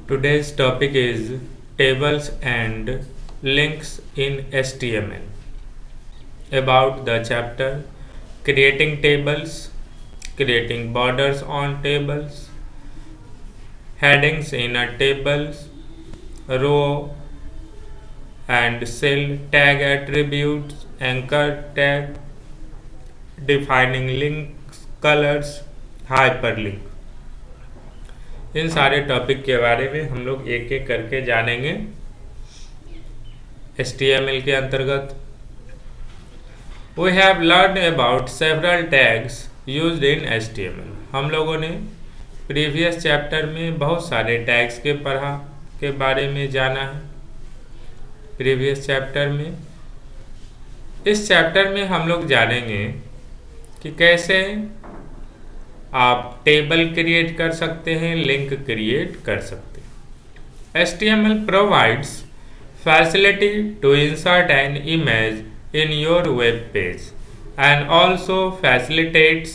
Today's topic is tables and links in HTML. About the chapter creating tables, creating borders on tables, headings in a tables, row and cell tag attributes, anchor tag, defining links, colors, hyperlink. इन सारे topic के बारे में हम लोग एक एक करके जानेंगे HTML के अंतर्गत। We have learned about several tags used in HTML. हम लोगों ने प्रीवियस चैप्टर में बहुत सारे टैग्स के बारे में जाना है। प्रीवियस चैप्टर में इस चैप्टर में हम लोग जानेंगे कि कैसे आप टेबल क्रिएट कर सकते हैं, लिंक क्रिएट कर सकते हैं। HTML provides facility to insert an image in your web page and also facilitates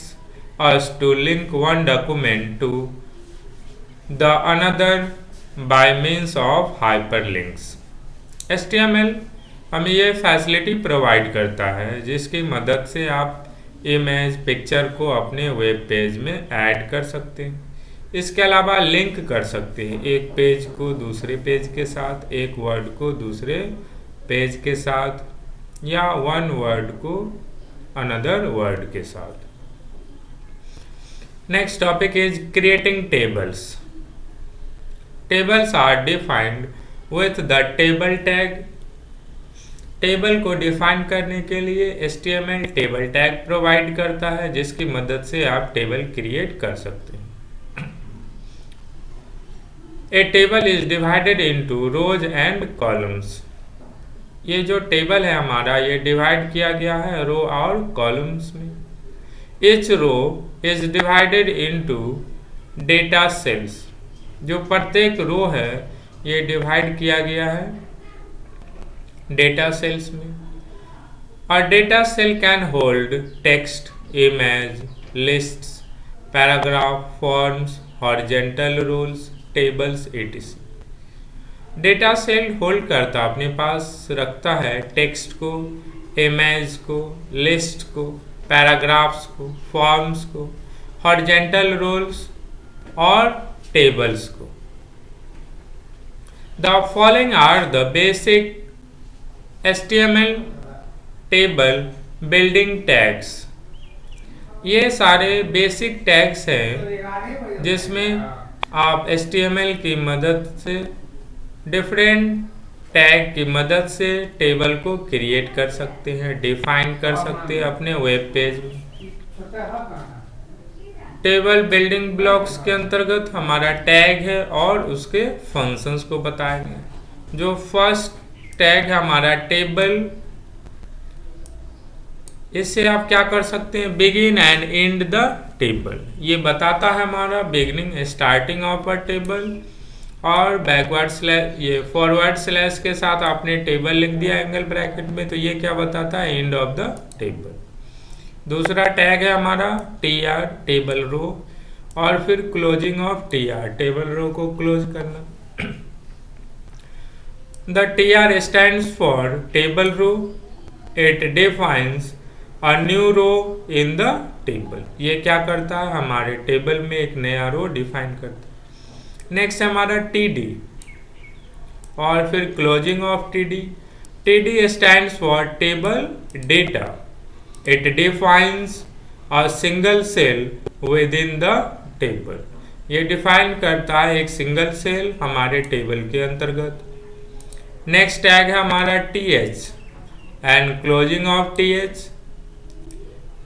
us to link one document to the another by means of hyperlinks. HTML हमें ये facility provide करता है जिसकी मदद से आप इमेज पिक्चर को अपने वेब पेज में ऐड कर सकते हैं। इसके अलावा लिंक कर सकते हैं एक पेज को दूसरे पेज के साथ, एक वर्ड को दूसरे पेज के साथ, या वन वर्ड को अनदर वर्ड के साथ। Next topic is creating tables. Tables are defined with the table tag. Table को डिफाइन करने के लिए HTML टेबल टैग प्रोवाइड करता है जिसकी मदद से आप टेबल क्रिएट कर सकते हैं। A table is divided into rows and columns. ये जो टेबल है हमारा ये डिवाइड किया गया है रो और कॉलम्स में। Each row is divided into data cells. जो प्रत्येक रो है ये डिवाइड किया गया है डेटा सेल्स में। और data cell can hold text, image, lists, paragraph, forms, horizontal rules, tables etc. Data cell होल्ड करता अपने पास रखता है टेक्स्ट को, इमेज को, लिस्ट को, पैराग्राफ्स को, फॉर्म्स को, हॉरिजॉन्टल रोल्स और टेबल्स को। The following are the basic HTML table building tags. ये सारे बेसिक टैग्स हैं जिसमें आप HTML की मदद से डिफरेंट टैग की मदद से टेबल को क्रिएट कर सकते हैं, डिफाइन कर सकते हैं अपने वेब पेज में। टेबल बिल्डिंग ब्लॉक्स के अंतर्गत हमारा टैग है और उसके फंक्शंस को बताएंगे। जो फर्स्ट टैग है हमारा टेबल, इससे आप क्या कर सकते हैं, begin and and the table. ये बताता है हमारा beginning starting of a table, और बैकवर्ड स्लैश ये फॉरवर्ड स्लैश के साथ आपने टेबल लिख दिया एंगल ब्रैकेट में तो ये क्या बताता है, एंड ऑफ द टेबल। दूसरा टैग है हमारा tr टेबल रो, और फिर closing of tr table row को क्लोज करना। The tr stands for table row. It defines a new row in the table. ये क्या करता है, हमारे टेबल में एक नया रो डिफाइन करता है। नेक्स्ट है हमारा td, और फिर closing of td। td stands for table data. It defines a single cell within the table. ये डिफाइन करता है एक सिंगल सेल हमारे टेबल के अंतर्गत। नेक्स्ट टैग है हमारा th and closing of th।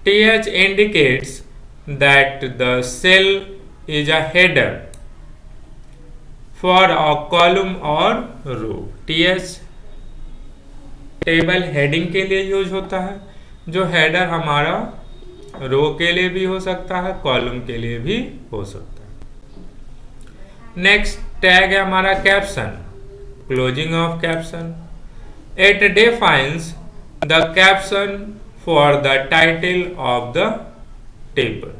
th indicates that the cell is a header for a column और रो। th टेबल हेडिंग के लिए यूज होता है, जो हेडर हमारा रो के लिए भी हो सकता है, कॉलम के लिए भी हो सकता है। नेक्स्ट टैग है हमारा caption, closing of caption. It defines the caption for the title of the table.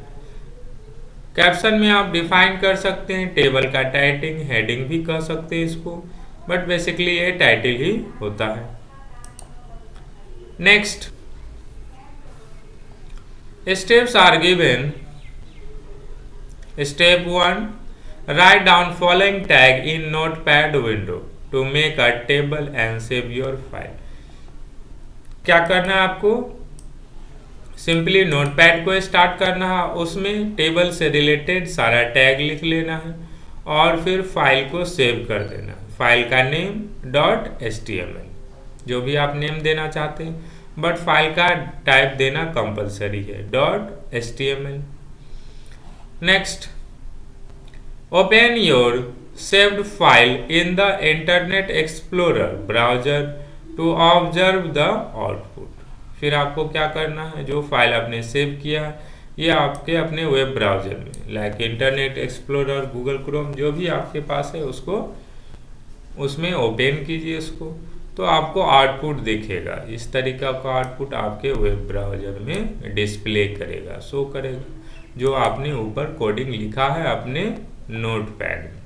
Caption में आप डिफाइन कर सकते हैं टेबल का टाइटिल, हेडिंग भी कह सकते हैं इसको, बट बेसिकली ये टाइटिल ही होता है। Next, steps are given. Step 1, write down following tag in Notepad window to make a table and save your file. क्या करना है आपको, सिंपली नोटपैड को स्टार्ट करना है, उसमें टेबल से रिलेटेड सारा टैग लिख लेना है और फिर फाइल को सेव कर देना है। फाइल का नेम .html, जो भी आप नेम देना चाहते हैं, बट फाइल का टाइप देना कंपलसरी है .html। Next, open your saved file in the Internet Explorer browser to observe the output. फिर आपको क्या करना है, जो फाइल आपने सेव किया है ये आपके अपने वेब ब्राउजर में, like internet explorer, Google Chrome, जो भी आपके पास है उसको उसमें ओपन कीजिए उसको, तो आपको आउटपुट दिखेगा। इस तरीका का आउटपुट आपके वेब ब्राउजर में डिस्प्ले करेगा, शो करेगा, जो आपने ऊपर कोडिंग लिखा है अपने नोटपैड में।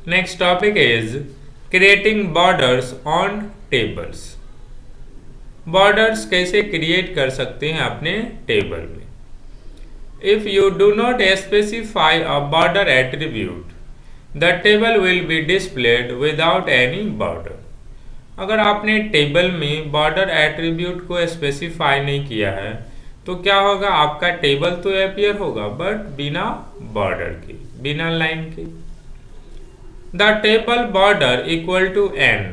Next topic is creating borders on tables. Borders कैसे क्रिएट कर सकते हैं अपने टेबल में। If you do not specify a border attribute, the table will be displayed without any border. अगर आपने टेबल में बॉर्डर एट्रीब्यूट को स्पेसिफाई नहीं किया है तो क्या होगा, आपका टेबल तो अपीयर होगा बट बिना बॉर्डर के, बिना लाइन के। The table border equal to n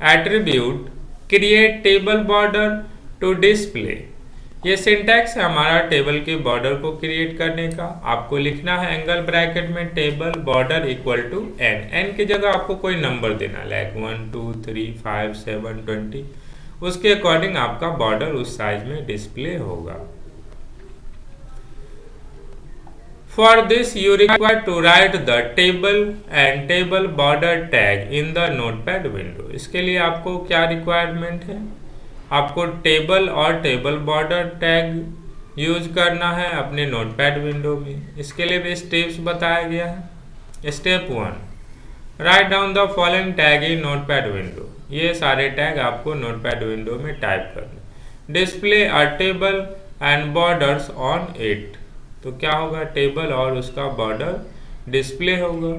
attribute create table border to display. ये सिंटैक्स है हमारा टेबल के बॉर्डर को क्रिएट करने का। आपको लिखना है एंगल ब्रैकेट में table border equal to n की जगह आपको कोई नंबर देना, लाइक 1 2 3 5 7 20, उसके अकॉर्डिंग आपका बॉर्डर उस साइज में डिस्प्ले होगा। For this you require to write the table and table border tag in the notepad window। इसके लिए आपको क्या रिक्वायरमेंट है, आपको टेबल और टेबल बॉर्डर टैग यूज करना है अपने नोटपैड विंडो में। इसके लिए भी स्टेप्स बताया गया है। Step 1, write down the following tag in Notepad window. ये सारे टैग आपको नोटपैड विंडो में टाइप करना। Display a table and borders on it, तो क्या होगा, टेबल और उसका बॉर्डर डिस्प्ले होगा।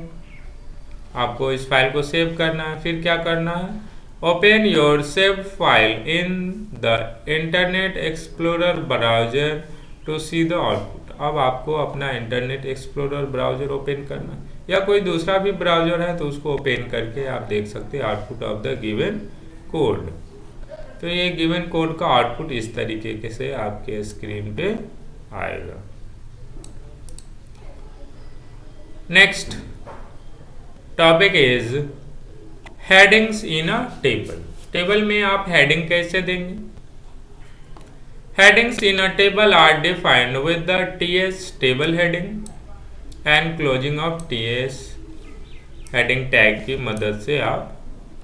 आपको इस फाइल को सेव करना है। फिर क्या करना है, open your saved file in the Internet Explorer browser to see the output. अब आपको अपना इंटरनेट एक्सप्लोरर ब्राउजर ओपन करना है, या कोई दूसरा भी ब्राउजर है तो उसको ओपन करके आप देख सकते हैं output of the given code. तो ये गिवन कोड का आउटपुट इस तरीके से आपके स्क्रीन पे आएगा। Next topic is headings in a table. Table में आप हेडिंग कैसे देंगे। Headings in a table are defined with the ts table heading and closing of ts heading tag की मदद से आप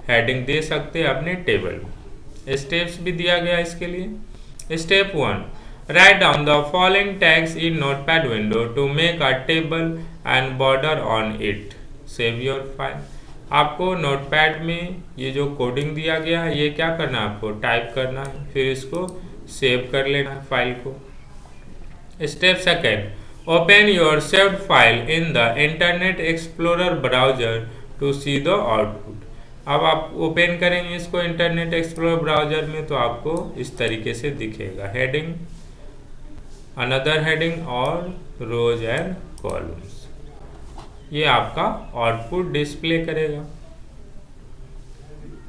हेडिंग दे सकते हैं अपने टेबल में। स्टेप्स भी दिया गया इसके लिए। Step 1, write down the following tags in notepad window to make a table and border on it। save your file। आपको नोटपैड में ये जो कोडिंग दिया गया है ये क्या करना है, आपको टाइप करना है, फिर इसको सेव कर लेना है फाइल को। Step 2, open your saved file in the Internet Explorer browser to see the output. अब आप ओपन करेंगे इसको इंटरनेट एक्सप्लोरर ब्राउजर में तो आपको इस तरीके से दिखेगा, हेडिंग, अनदर हेडिंग और रोज एंड कॉलम्स। ये आपका आउटपुट डिस्प्ले करेगा।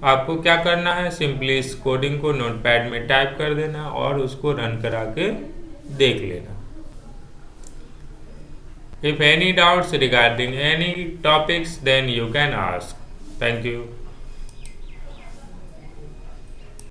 आपको क्या करना है, सिंपली इस कोडिंग को नोटपैड में टाइप कर देना और उसको रन करा के देख लेना। If any doubts regarding any topics then you can ask. Thank you.